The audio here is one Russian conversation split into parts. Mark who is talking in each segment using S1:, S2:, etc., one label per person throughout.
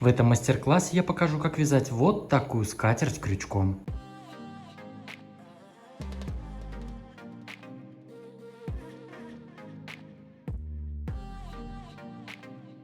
S1: В этом мастер-классе я покажу, как вязать вот такую скатерть крючком.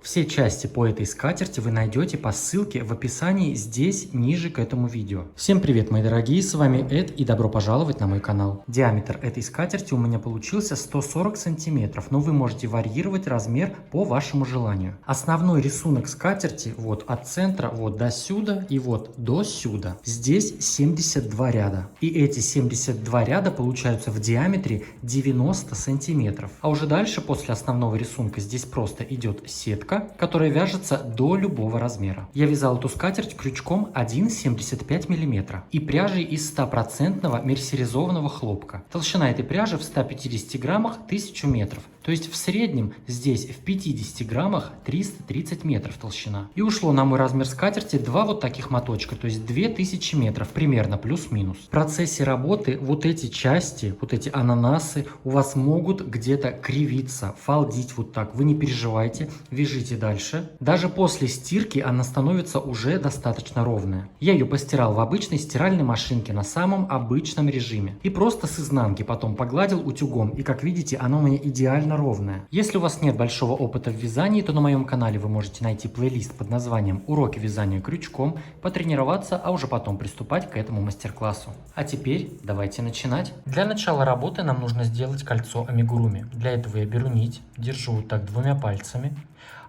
S1: Все части по этой скатерти вы найдете по ссылке в описании здесь, ниже к этому видео. Всем привет, мои дорогие, с вами Эд и добро пожаловать на мой канал. Диаметр этой скатерти у меня получился 140 сантиметров, но вы можете варьировать размер по вашему желанию. Основной рисунок скатерти вот от центра вот до сюда и вот до сюда. Здесь 72 ряда. И эти 72 ряда получаются в диаметре 90 сантиметров. А уже дальше после основного рисунка здесь просто идет сетка, которая вяжется до любого размера. Я вязал эту скатерть крючком 1,75 мм и пряжей из 100% мерсеризованного хлопка. Толщина этой пряжи в 150 граммах 1000 метров. То есть в среднем здесь в 50 граммах 330 метров толщина. И ушло на мой размер скатерти два вот таких моточка, то есть 2000 метров примерно плюс-минус. В процессе работы вот эти части, вот эти ананасы у вас могут где-то кривиться, фалдить вот так. Вы не переживайте, вяжите дальше. Даже после стирки она становится уже достаточно ровная. Я ее постирал в обычной стиральной машинке на самом обычном режиме. И просто с изнанки потом погладил утюгом. И как видите, она у меня идеально ровная. Если у вас нет большого опыта в вязании, то на моем канале вы можете найти плейлист под названием «Уроки вязания крючком», потренироваться, а уже потом приступать к этому мастер-классу. А теперь давайте начинать. Для начала работы нам нужно сделать кольцо амигуруми. Для этого я беру нить, держу вот так двумя пальцами,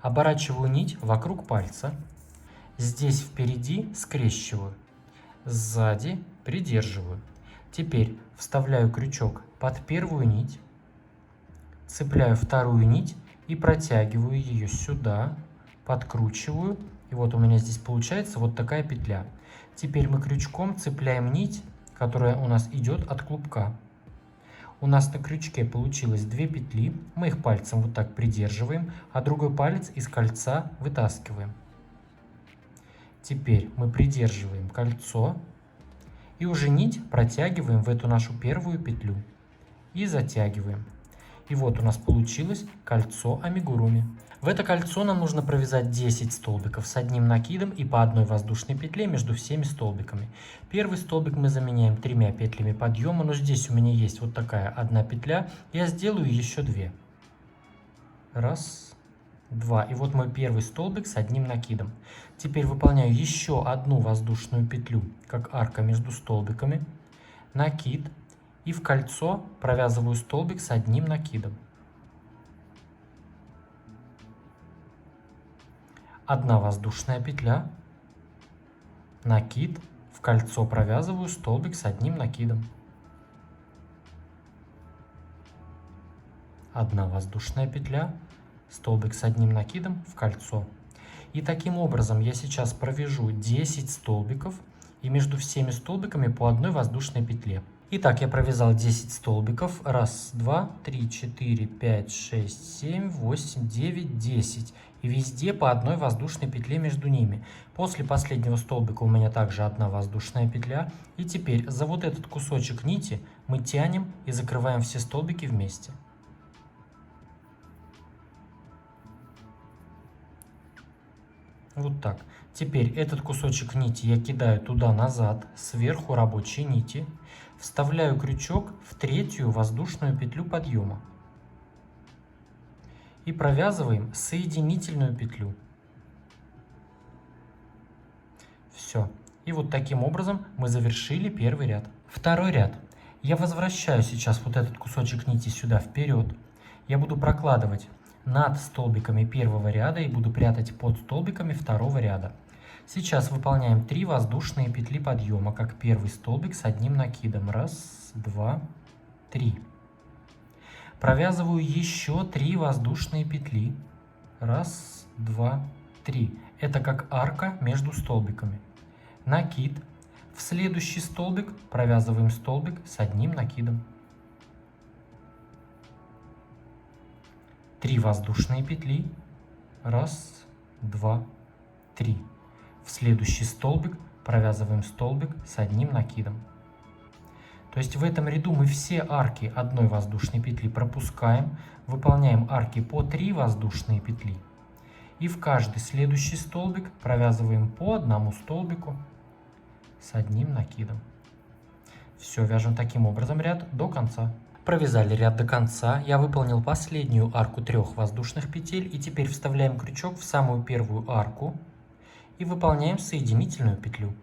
S1: оборачиваю нить вокруг пальца, здесь впереди скрещиваю, сзади придерживаю. Теперь вставляю крючок под первую нить, цепляю вторую нить и протягиваю ее сюда, подкручиваю. И вот у меня здесь получается вот такая петля. Теперь мы крючком цепляем нить, которая у нас идет от клубка. У нас на крючке получилось 2 петли. Мы их пальцем вот так придерживаем, а другой палец из кольца вытаскиваем. Теперь мы придерживаем кольцо и уже нить протягиваем в эту нашу первую петлю и затягиваем. И вот у нас получилось кольцо амигуруми. В это кольцо нам нужно провязать 10 столбиков с одним накидом и по одной воздушной петле между всеми столбиками. Первый столбик мы заменяем 3 петлями подъема, но здесь у меня есть вот такая одна петля. Я сделаю еще 2. Раз, два. И вот мой первый столбик с одним накидом. Теперь выполняю еще одну воздушную петлю, как арка между столбиками. Накид. И в кольцо провязываю столбик с одним накидом. Одна воздушная петля, накид, в кольцо провязываю столбик с одним накидом. Одна воздушная петля, столбик с одним накидом в кольцо. И таким образом я сейчас провяжу 10 столбиков и между всеми столбиками по одной воздушной петле. Итак, я провязал 10 столбиков. Раз, два, три, четыре, пять, шесть, семь, восемь, девять, 10. И везде по одной воздушной петле между ними. После последнего столбика у меня также одна воздушная петля. И теперь за вот этот кусочек нити мы тянем и закрываем все столбики вместе. Вот так. Теперь этот кусочек нити я кидаю туда-назад, сверху рабочей нити. Вставляю крючок в третью воздушную петлю подъема. И провязываем соединительную петлю. Все. И вот таким образом мы завершили первый ряд. Второй ряд. Я возвращаю сейчас вот этот кусочек нити сюда вперед. Я буду прокладывать над столбиками первого ряда и буду прятать под столбиками второго ряда. Сейчас выполняем 3 воздушные петли подъема, как первый столбик с одним накидом. Раз, два, 3. Провязываю еще 3 воздушные петли. Раз, два, 3. Это как арка между столбиками. Накид. В следующий столбик провязываем столбик с одним накидом. 3 воздушные петли. Раз, два, 3. В следующий столбик провязываем столбик с одним накидом. То есть в этом ряду мы все арки одной воздушной петли пропускаем, выполняем арки по 3 воздушные петли И в каждый следующий столбик провязываем по одному столбику с одним накидом. Все, вяжем таким образом ряд до конца. Провязали ряд до конца, я выполнил последнюю арку 3 воздушных петель, и теперь вставляем крючок в самую первую арку и выполняем соединительную петлю.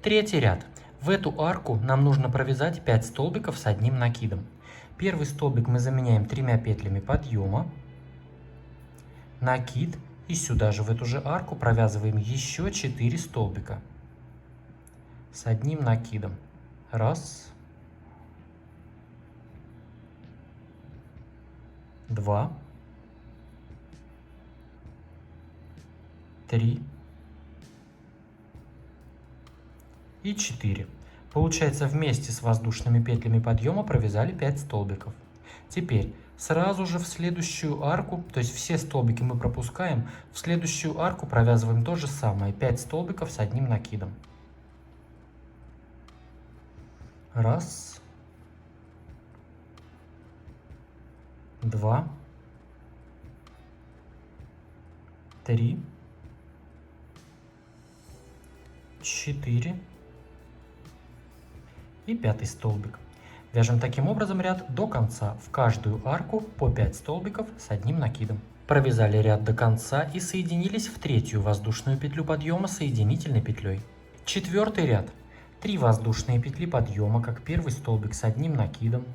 S1: Третий ряд. В эту арку нам нужно провязать 5 столбиков с одним накидом. Первый столбик мы заменяем 3 петлями подъема, накид, и сюда же в эту же арку провязываем еще 4 столбика с одним накидом. Раз, два, три и 4. Получается, вместе с воздушными петлями подъема провязали 5 столбиков. Теперь сразу же в следующую арку, то есть все столбики мы пропускаем, в следующую арку провязываем то же самое, 5 столбиков с одним накидом. Раз, два, три, 4 и 5 столбик. Вяжем таким образом ряд до конца, в каждую арку по 5 столбиков с одним накидом. Провязали ряд до конца и соединились в третью воздушную петлю подъема соединительной петлей. Четвертый ряд. 3 воздушные петли подъема, как первый столбик с одним накидом.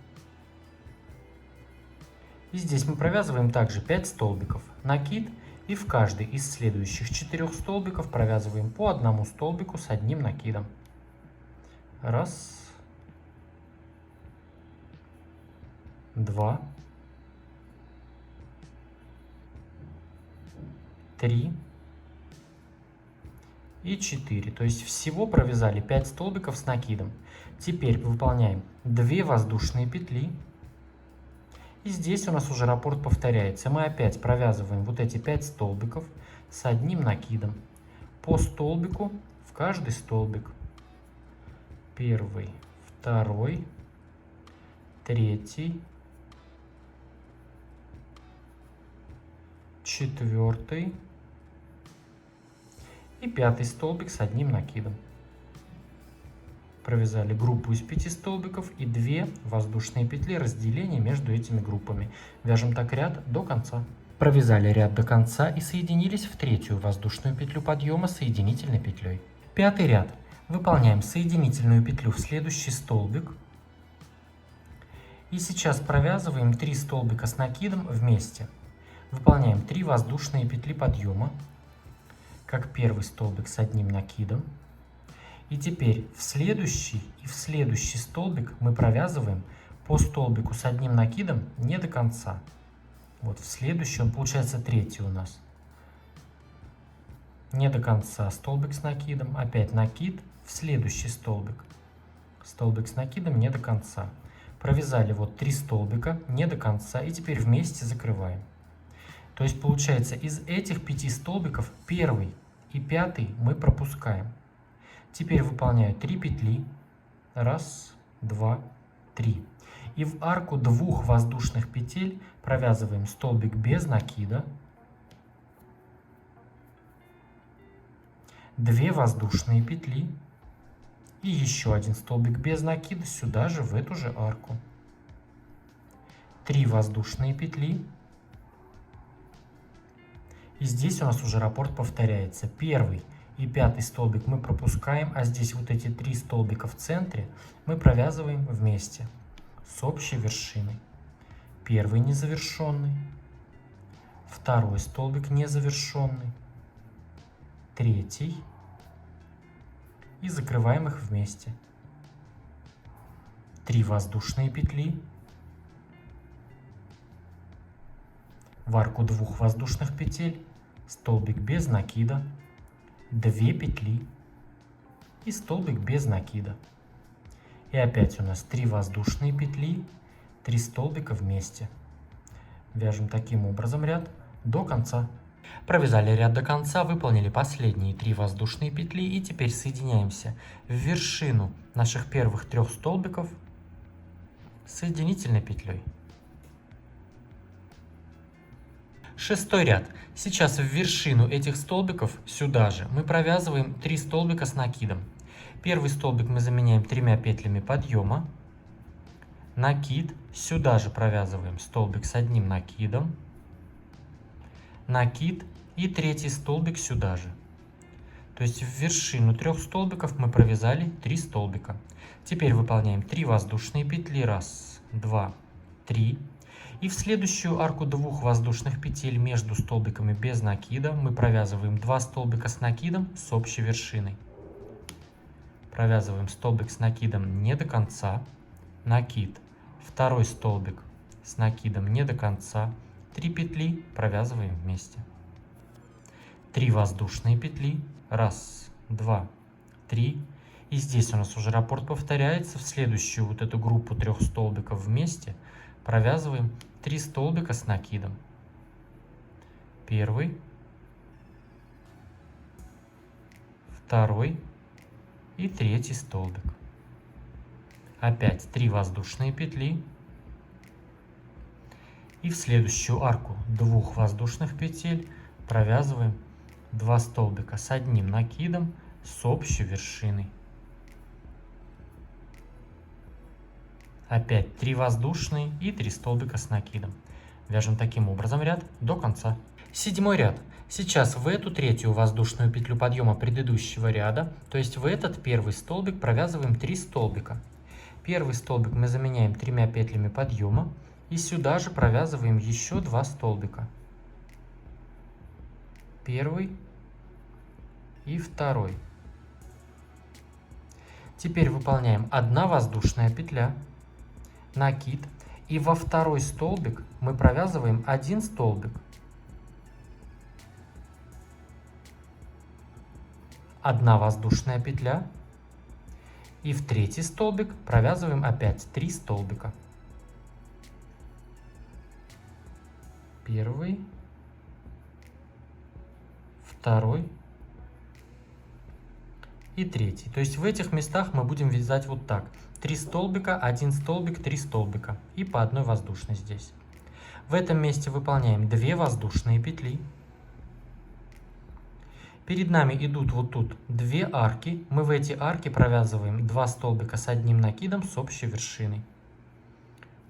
S1: И здесь мы провязываем также 5 столбиков, накид, и в каждый из следующих 4 столбиков провязываем по одному столбику с одним накидом. Раз, два, три и 4. То есть всего провязали 5 столбиков с накидом. Теперь выполняем 2 воздушные петли. И здесь у нас уже раппорт повторяется. Мы опять провязываем вот эти 5 столбиков с одним накидом. По столбику в каждый столбик. Первый, второй, третий, четвертый и 5 столбик с одним накидом. Провязали группу из 5 столбиков и 2 воздушные петли разделения между этими группами. Вяжем так ряд до конца. Провязали ряд до конца и соединились в третью воздушную петлю подъема соединительной петлей. Пятый ряд. Выполняем соединительную петлю в следующий столбик. И сейчас провязываем 3 столбика с накидом вместе. Выполняем 3 воздушные петли подъема, как первый столбик с одним накидом. И теперь в следующий столбик мы провязываем по столбику с одним накидом не до конца. Вот в следующий, он получается третий у нас. Не до конца столбик с накидом, опять накид, в следующий столбик. Столбик с накидом не до конца. Провязали вот 3 столбика не до конца и теперь вместе закрываем. То есть получается из этих 5 столбиков первый и 5 мы пропускаем. Теперь выполняю 3 петли. Раз, два, 3. И в арку 2 воздушных петель провязываем столбик без накида, 2 воздушные петли и еще один столбик без накида сюда же, в эту же арку. 3 воздушные петли. И здесь у нас уже раппорт повторяется. Первый и 5 столбик мы пропускаем, а здесь вот эти 3 столбика в центре мы провязываем вместе с общей вершиной. Первый незавершенный, второй столбик незавершенный, третий, и закрываем их вместе. 3 воздушные петли, в арку 2 воздушных петель, столбик без накида, 2 петли и столбик без накида. И опять у нас 3 воздушные петли, 3 столбика вместе. Вяжем таким образом ряд до конца. Провязали ряд до конца, выполнили последние 3 воздушные петли и теперь соединяемся в вершину наших первых 3 столбиков соединительной петлей. Шестой ряд. Сейчас в вершину этих столбиков, сюда же, мы провязываем 3 столбика с накидом. Первый столбик мы заменяем 3 петлями подъема. Накид. Сюда же провязываем столбик с одним накидом. Накид. И третий столбик сюда же. То есть в вершину 3 столбиков мы провязали 3 столбика. Теперь выполняем 3 воздушные петли. 1, 2, 3. И в следующую арку 2 воздушных петель между столбиками без накида мы провязываем 2 столбика с накидом с общей вершиной. Провязываем столбик с накидом не до конца. Накид. Второй столбик с накидом не до конца. 3 петли провязываем вместе. 3 воздушные петли. 1, 2, 3. И здесь у нас уже раппорт повторяется. В следующую вот эту группу 3 столбиков вместе провязываем 3 столбика с накидом. Первый, второй и третий столбик. Опять 3 воздушные петли. И в следующую арку 2 воздушных петель провязываем 2 столбика с одним накидом с общей вершиной. Опять 3 воздушные и 3 столбика с накидом. Вяжем таким образом ряд до конца. Седьмой ряд. Сейчас в эту третью воздушную петлю подъема предыдущего ряда, то есть в этот первый столбик, провязываем 3 столбика. Первый столбик мы заменяем 3 петлями подъема и сюда же провязываем еще 2 столбика. Первый и второй. Теперь выполняем 1 воздушная петля, накид, и во второй столбик мы провязываем 1 столбик. 1 воздушная петля, и в третий столбик провязываем опять 3 столбика. Первый, второй и третий. То есть в этих местах мы будем вязать вот так. 3 столбика, 1 столбик, 3 столбика. И по 1 воздушной здесь. В этом месте выполняем 2 воздушные петли. Перед нами идут вот тут 2 арки. Мы в эти арки провязываем 2 столбика с одним накидом с общей вершиной.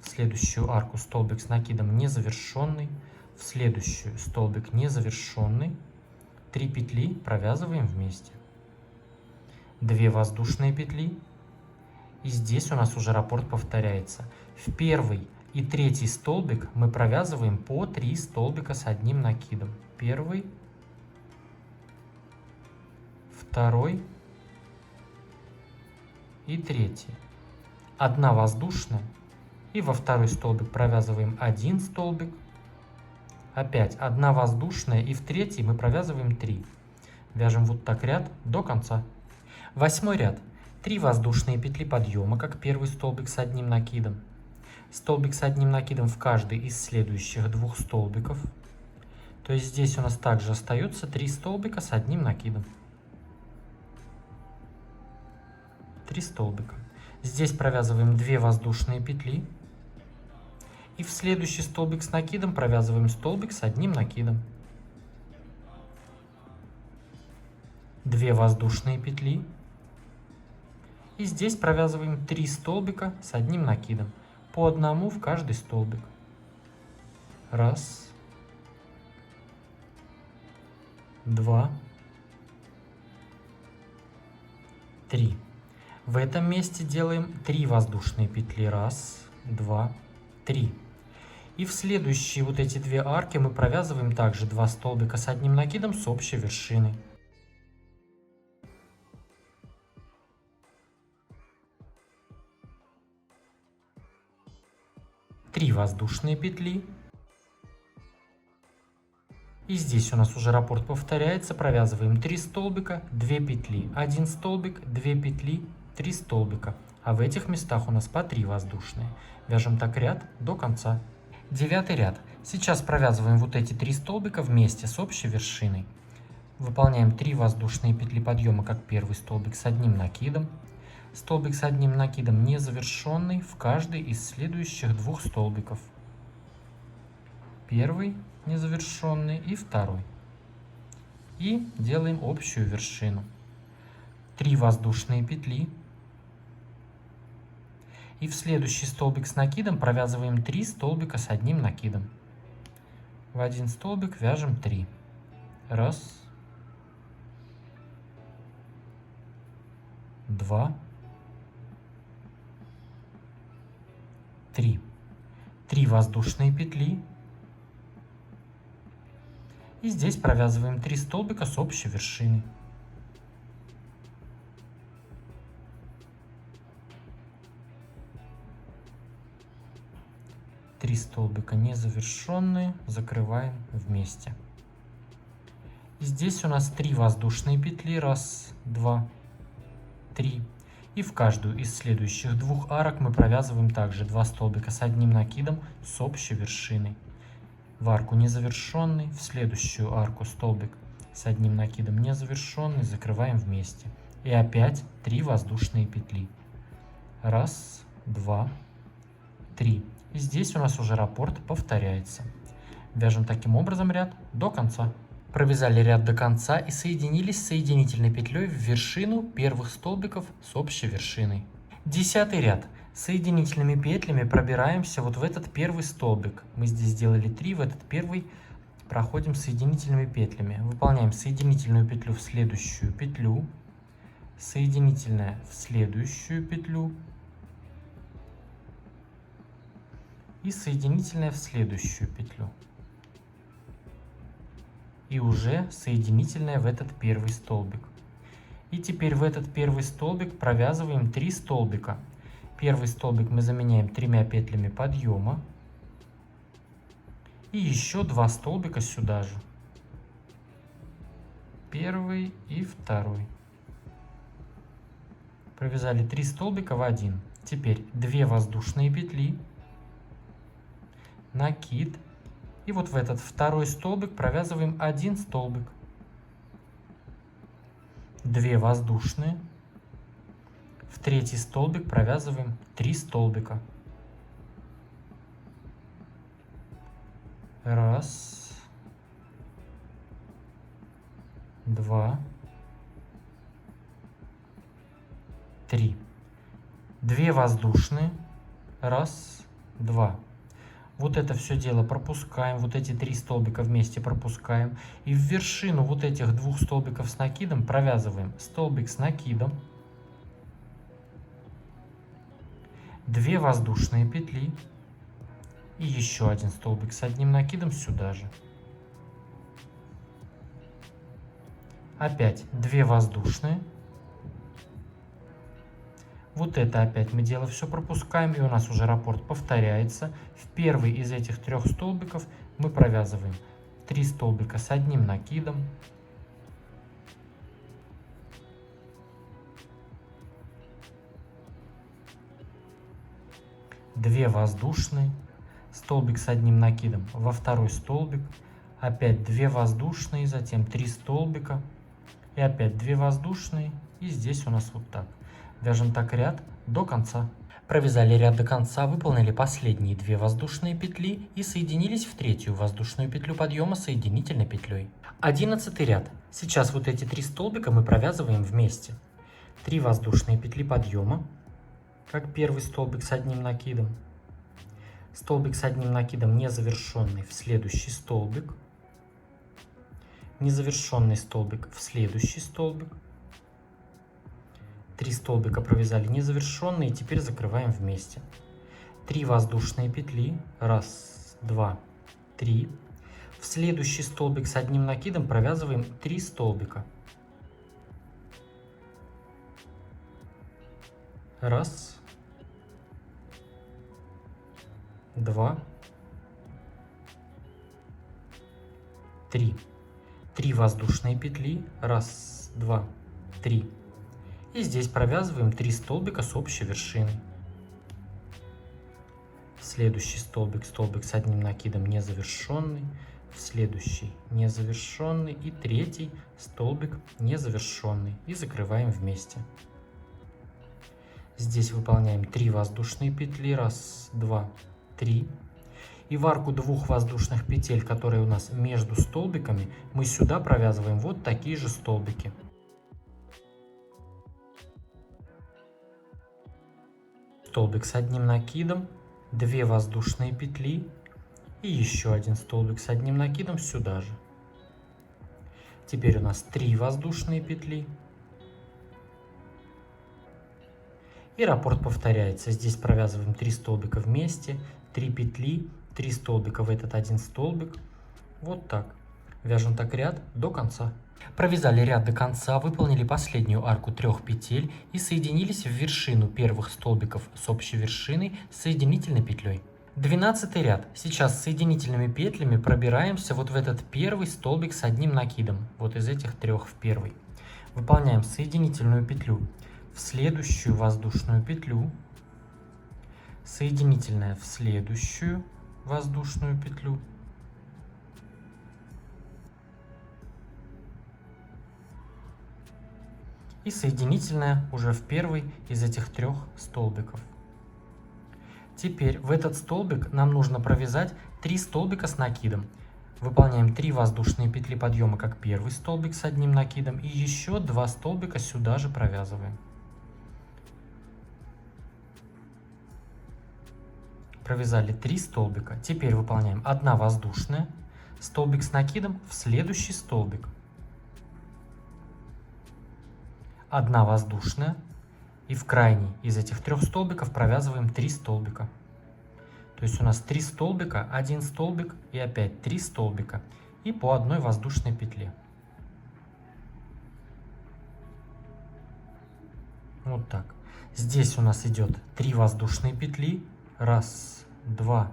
S1: В следующую арку столбик с накидом незавершенный. В следующую столбик незавершенный. 3 петли провязываем вместе. 2 воздушные петли. И здесь у нас уже раппорт повторяется. В первый и третий столбик мы провязываем по 3 столбика с одним накидом. Первый, второй и третий. 1 воздушная. И во второй столбик провязываем 1 столбик. Опять 1 воздушная. И в третий мы провязываем 3. Вяжем вот так ряд до конца. Восьмой ряд. 3 воздушные петли подъема, как первый столбик с одним накидом. Столбик с одним накидом в каждый из следующих 2 столбиков. То есть здесь у нас также остается 3 столбика с одним накидом. 3 столбика. Здесь провязываем 2 воздушные петли. И в следующий столбик с накидом провязываем столбик с одним накидом. 2 воздушные петли. И здесь провязываем 3 столбика с одним накидом. По одному в каждый столбик. 1, 2, 3. В этом месте делаем 3 воздушные петли. 1, 2, 3. И в следующие вот эти 2 арки мы провязываем также 2 столбика с одним накидом с общей вершиной. 3 воздушные петли. И здесь у нас уже раппорт повторяется. Провязываем 3 столбика, 2 петли, 1 столбик, 2 петли, 3 столбика. А в этих местах у нас по 3 воздушные. Вяжем так ряд до конца. Девятый ряд. Сейчас провязываем вот эти 3 столбика вместе с общей вершиной. Выполняем 3 воздушные петли подъема, как первый столбик с одним накидом. Столбик с одним накидом незавершенный в каждый из следующих 2 столбиков. Первый незавершенный и второй. И делаем общую вершину. 3 воздушные петли. И в следующий столбик с накидом провязываем 3 столбика с одним накидом. В один столбик вяжем 3. Раз, два, 3. 3 воздушные петли. И здесь провязываем 3 столбика с общей вершиной. Три столбика незавершенные, закрываем вместе. И здесь у нас 3 воздушные петли. Раз, два, 3. И в каждую из следующих двух арок мы провязываем также 2 столбика с одним накидом с общей вершиной. В арку незавершенный, в следующую арку столбик с одним накидом незавершенный, закрываем вместе. И опять 3 воздушные петли. Раз, два, 3. И здесь у нас уже раппорт повторяется. Вяжем таким образом ряд до конца. Провязали ряд до конца и соединились соединительной петлей в вершину первых столбиков с общей вершиной. 10-й ряд. Соединительными петлями пробираемся вот в этот первый столбик. Мы здесь сделали 3, в этот первый проходим соединительными петлями. Выполняем соединительную петлю в следующую петлю, соединительная в следующую петлю и соединительная в следующую петлю. И уже соединительная в этот первый столбик. И теперь в этот первый столбик провязываем 3 столбика. Первый столбик мы заменяем 3 петлями подъема. И еще 2 столбика сюда же. Первый и второй. Провязали 3 столбика в один. Теперь 2 воздушные петли. Накид. И вот в этот второй столбик провязываем 1 столбик. 2 воздушные. В третий столбик провязываем 3 столбика. Раз, два, 3. 2 воздушные. Раз, два. Вот это все дело пропускаем, вот эти 3 столбика вместе пропускаем. И в вершину вот этих 2 столбиков с накидом провязываем столбик с накидом, 2 воздушные петли и еще 1 столбик с одним накидом сюда же. Опять 2 воздушные. Вот это опять мы дело все пропускаем, и у нас уже раппорт повторяется. В первый из этих 3 столбиков мы провязываем 3 столбика с одним накидом, две воздушные, столбик с одним накидом во второй столбик, опять 2 воздушные, затем 3 столбика и опять 2 воздушные, и здесь у нас вот так. Вяжем так ряд до конца. Провязали ряд до конца, выполнили последние 2 воздушные петли и соединились в третью воздушную петлю подъема соединительной петлей. 11-й ряд. Сейчас вот эти 3 столбика мы провязываем вместе. 3 воздушные петли подъема, как первый столбик с одним накидом. Столбик с одним накидом незавершенный в следующий столбик. Незавершенный столбик в следующий столбик. 3 столбика провязали незавершенные, и теперь закрываем вместе. 3 воздушные петли. Раз, два, 3. В следующий столбик с одним накидом провязываем 3 столбика. Раз, два, 3. 3 воздушные петли. Раз, два, 3. И здесь провязываем 3 столбика с общей вершиной. Следующий столбик, столбик с одним накидом незавершенный, в следующий незавершенный и третий столбик незавершенный. И закрываем вместе. Здесь выполняем 3 воздушные петли. Раз, два, 3. И в арку двух воздушных петель, которые у нас между столбиками, мы сюда провязываем вот такие же столбики. Столбик с одним накидом, 2 воздушные петли и еще один столбик с одним накидом сюда же. Теперь у нас 3 воздушные петли. И раппорт повторяется. Здесь провязываем 3 столбика вместе, 3 петли, 3 столбика в этот один столбик. Вот так. Вяжем так ряд до конца. Провязали ряд до конца, выполнили последнюю арку 3 петель и соединились в вершину первых столбиков с общей вершиной соединительной петлей. 12 ряд. Сейчас с соединительными петлями пробираемся вот в этот первый столбик с одним накидом. Вот из этих 3 в первый. Выполняем соединительную петлю в следующую воздушную петлю, соединительная в следующую воздушную петлю, и соединительная уже в первый из этих 3 столбиков. Теперь в этот столбик нам нужно провязать 3 столбика с накидом. Выполняем 3 воздушные петли подъема как первый столбик с одним накидом и еще 2 столбика сюда же провязываем. Провязали 3 столбика. Теперь выполняем 1 воздушная, столбик с накидом в следующий столбик. 1 воздушная и в крайний из этих 3 столбиков провязываем 3 столбика. То есть у нас 3 столбика, 1 столбик и опять 3 столбика и по 1 воздушной петле. Вот так. Здесь у нас идет 3 воздушные петли. 1, 2,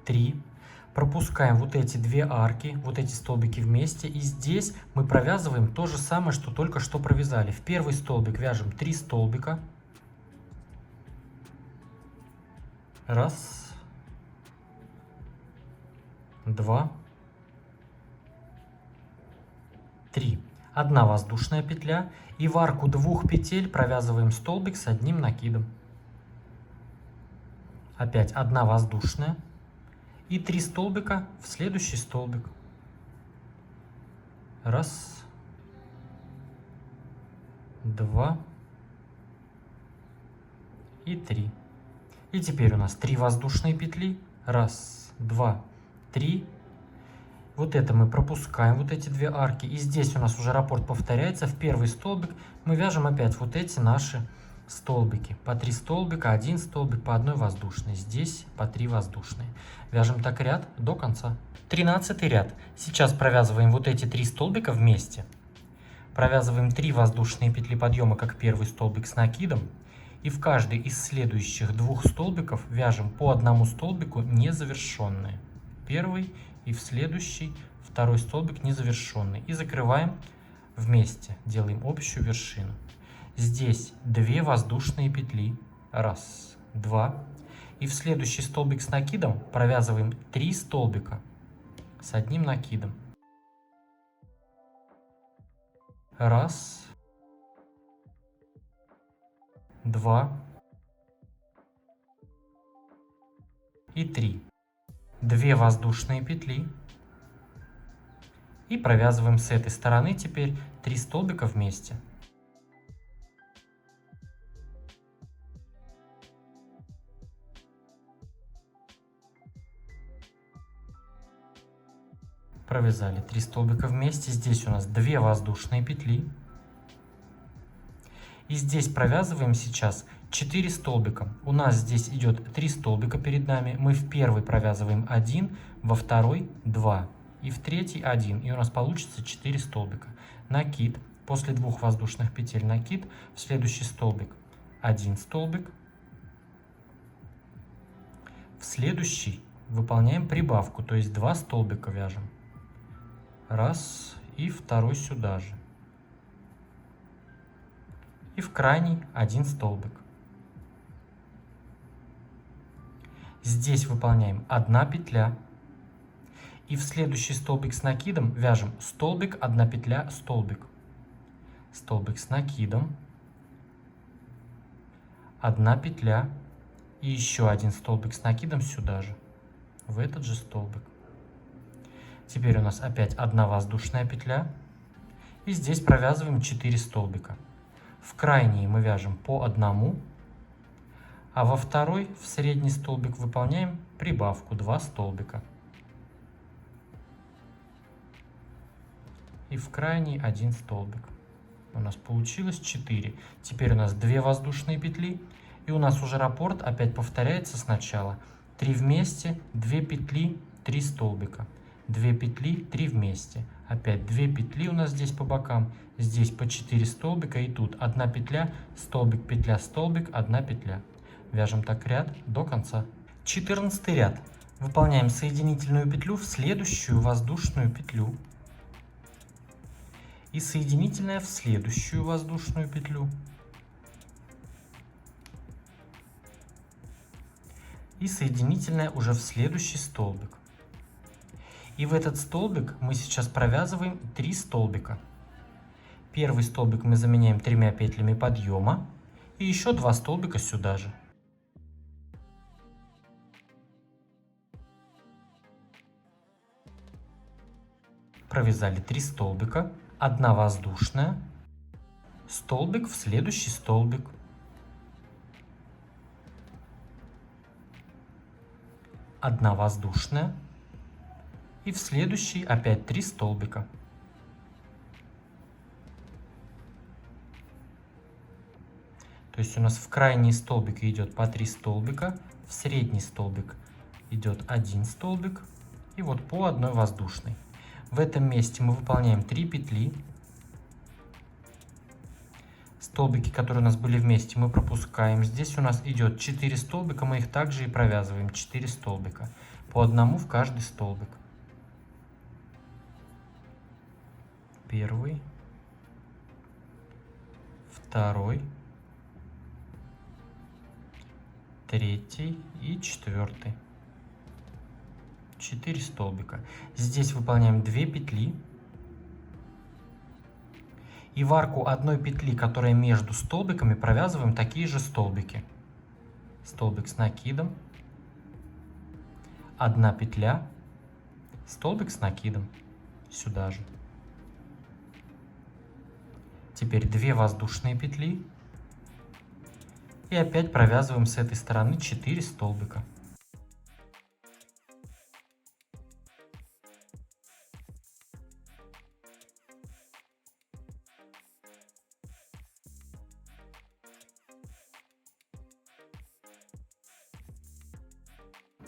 S1: 3. Пропускаем вот эти 2 арки, вот эти столбики вместе. И здесь мы провязываем то же самое, что только что провязали. В первый столбик вяжем 3 столбика. 1, 2, 3. 1 воздушная петля. И в арку 2 петель провязываем столбик с одним накидом. Опять 1 воздушная. И 3 столбика в следующий столбик. 1, 2 и 3. И теперь у нас 3 воздушные петли. 1, 2, 3. Вот это мы пропускаем, вот эти 2 арки. И здесь у нас уже раппорт повторяется. В первый столбик мы вяжем опять вот эти наши столбики. По 3 столбика, 1 столбик, по 1 воздушной. Здесь по 3 воздушные. Вяжем так ряд до конца. 13 ряд. Сейчас провязываем вот эти 3 столбика вместе. Провязываем 3 воздушные петли подъема как первый столбик с накидом. И в каждый из следующих 2 столбиков вяжем по 1 столбику незавершенные. Первый и в следующий 2 столбик незавершенный. И закрываем вместе. Делаем общую вершину. Здесь 2 воздушные петли. 1, 2. И в следующий столбик с накидом провязываем 3 столбика с одним накидом. 1, 2 и 3. 2 воздушные петли. И провязываем с этой стороны теперь 3 столбика вместе. Провязали 3 столбика вместе. Здесь у нас 2 воздушные петли. И здесь провязываем сейчас 4 столбика. У нас здесь идет 3 столбика перед нами. Мы в первый провязываем 1, во второй 2 и в третий 1. И у нас получится 4 столбика. Накид. После 2 воздушных петель накид. В следующий столбик 1 столбик. В следующий выполняем прибавку, то есть 2 столбика вяжем. 1 и второй сюда же. И в крайний 1 столбик. Здесь выполняем 1 петля. И в следующий столбик с накидом вяжем столбик, 1 петля, столбик. Столбик с накидом. 1 петля. И еще 1 столбик с накидом сюда же. в этот же столбик. Теперь у нас опять одна воздушная петля. И здесь провязываем 4 столбика. В крайние мы вяжем по одному, а во второй, в средний столбик, выполняем прибавку 2 столбика. И в крайний 1 столбик. У нас получилось 4. Теперь у нас 2 воздушные петли. И у нас уже раппорт опять повторяется сначала. 3 вместе, 2 петли, 3 столбика. 2 петли, 3 вместе. Опять 2 петли у нас здесь по бокам. Здесь по 4 столбика. И тут 1 петля, столбик, петля, столбик, 1 петля. Вяжем так ряд до конца. 14 ряд. Выполняем соединительную петлю в следующую воздушную петлю. И соединительная в следующую воздушную петлю. И соединительная уже в следующий столбик. И в этот столбик мы сейчас провязываем 3 столбика. Первый столбик мы заменяем 3 петлями подъема. И еще 2 столбика сюда же. Провязали 3 столбика. 1 воздушная, столбик в следующий столбик. Одна воздушная. И в следующий опять 3 столбика. То есть у нас в крайний столбик идет по 3 столбика, в средний столбик идет 1 столбик и вот по 1 воздушной. В этом месте мы выполняем 3 петли. Столбики, которые у нас были вместе, мы пропускаем. Здесь у нас идет 4 столбика, мы их также и провязываем. 4 столбика. По одному в каждый столбик. Первый. Второй. Третий и 4. 4 столбика. Здесь выполняем 2 петли. И в арку одной петли, которая между столбиками, провязываем такие же столбики. Столбик с накидом. 1 петля. Столбик с накидом. Сюда же. Теперь 2 воздушные петли. И опять провязываем с этой стороны 4 столбика.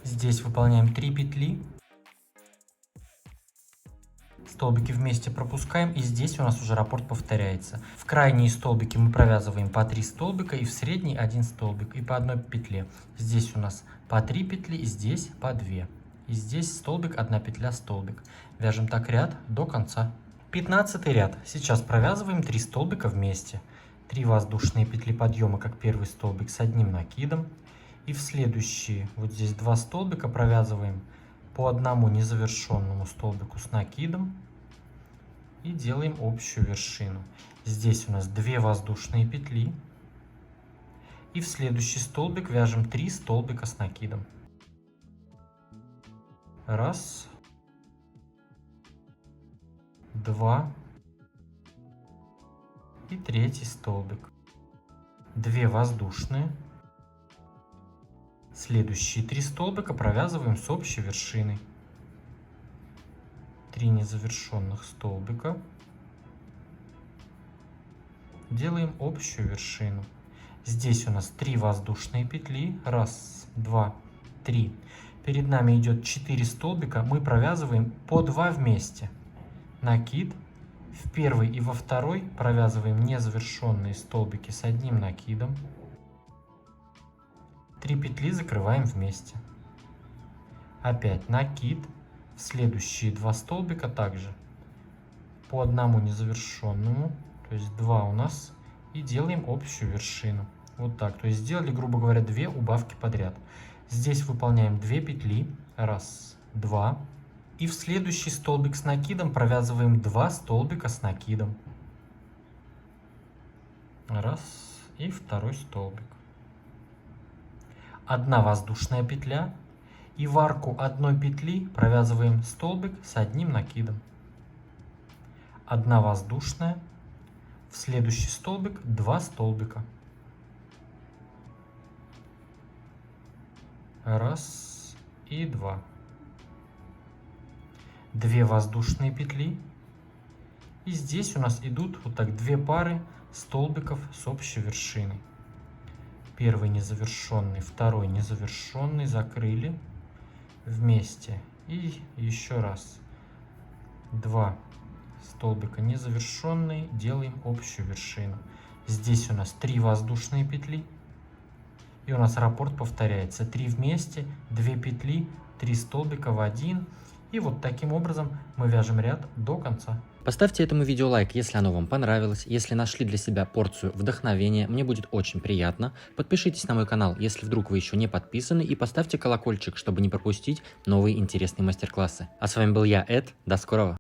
S1: Здесь выполняем 3 петли. Столбики вместе пропускаем, и здесь у нас уже раппорт повторяется. В крайние столбики мы провязываем по 3 столбика, и в средний 1 столбик, и по 1 петле. Здесь у нас по 3 петли, и здесь по 2. И здесь столбик, 1 петля, столбик. Вяжем так ряд до конца. 15 ряд. Сейчас провязываем 3 столбика вместе. 3 воздушные петли подъема, как первый столбик, с 1 накидом. И в следующие, вот здесь 2 столбика провязываем по 1 незавершенному столбику с накидом. И делаем общую вершину. Здесь у нас 2 воздушные петли. И в следующий столбик вяжем 3 столбика с накидом. Раз. 2. И третий столбик. 2 воздушные. Следующие 3 столбика провязываем с общей вершиной. 3 незавершенных столбика. Делаем общую вершину. Здесь у нас 3 воздушные петли. Раз, 2, 3. Перед нами идет 4 столбика. Мы провязываем по 2 вместе. Накид. В первый и во второй провязываем незавершенные столбики с 1 накидом. 3 петли закрываем вместе. Опять накид. В следующие 2 столбика также по 1 незавершенному, то есть 2 у нас, и делаем общую вершину. Вот так. То есть сделали, грубо говоря, 2 убавки подряд. Здесь выполняем 2 петли. Раз, 2. И в следующий столбик с накидом провязываем 2 столбика с накидом. Раз. И второй столбик. 1 воздушная петля. И в арку одной петли провязываем столбик с одним накидом. 1 воздушная, в следующий столбик 2 столбика. Раз и 2. 2 воздушные петли. И здесь у нас идут вот так 2 пары столбиков с общей вершиной. Первый незавершенный, второй незавершенный, закрыли вместе. И еще раз 2 столбика незавершенные, делаем общую вершину. Здесь у нас 3 воздушные петли. И у нас раппорт повторяется. 3 вместе, 2 петли, 3 столбика в 1. И вот таким образом мы вяжем ряд до конца.
S2: Поставьте этому видео лайк, если оно вам понравилось. Если нашли для себя порцию вдохновения, мне будет очень приятно. Подпишитесь на мой канал, если вдруг вы еще не подписаны. И поставьте колокольчик, чтобы не пропустить новые интересные мастер-классы. А с вами был я, Эд. До скорого!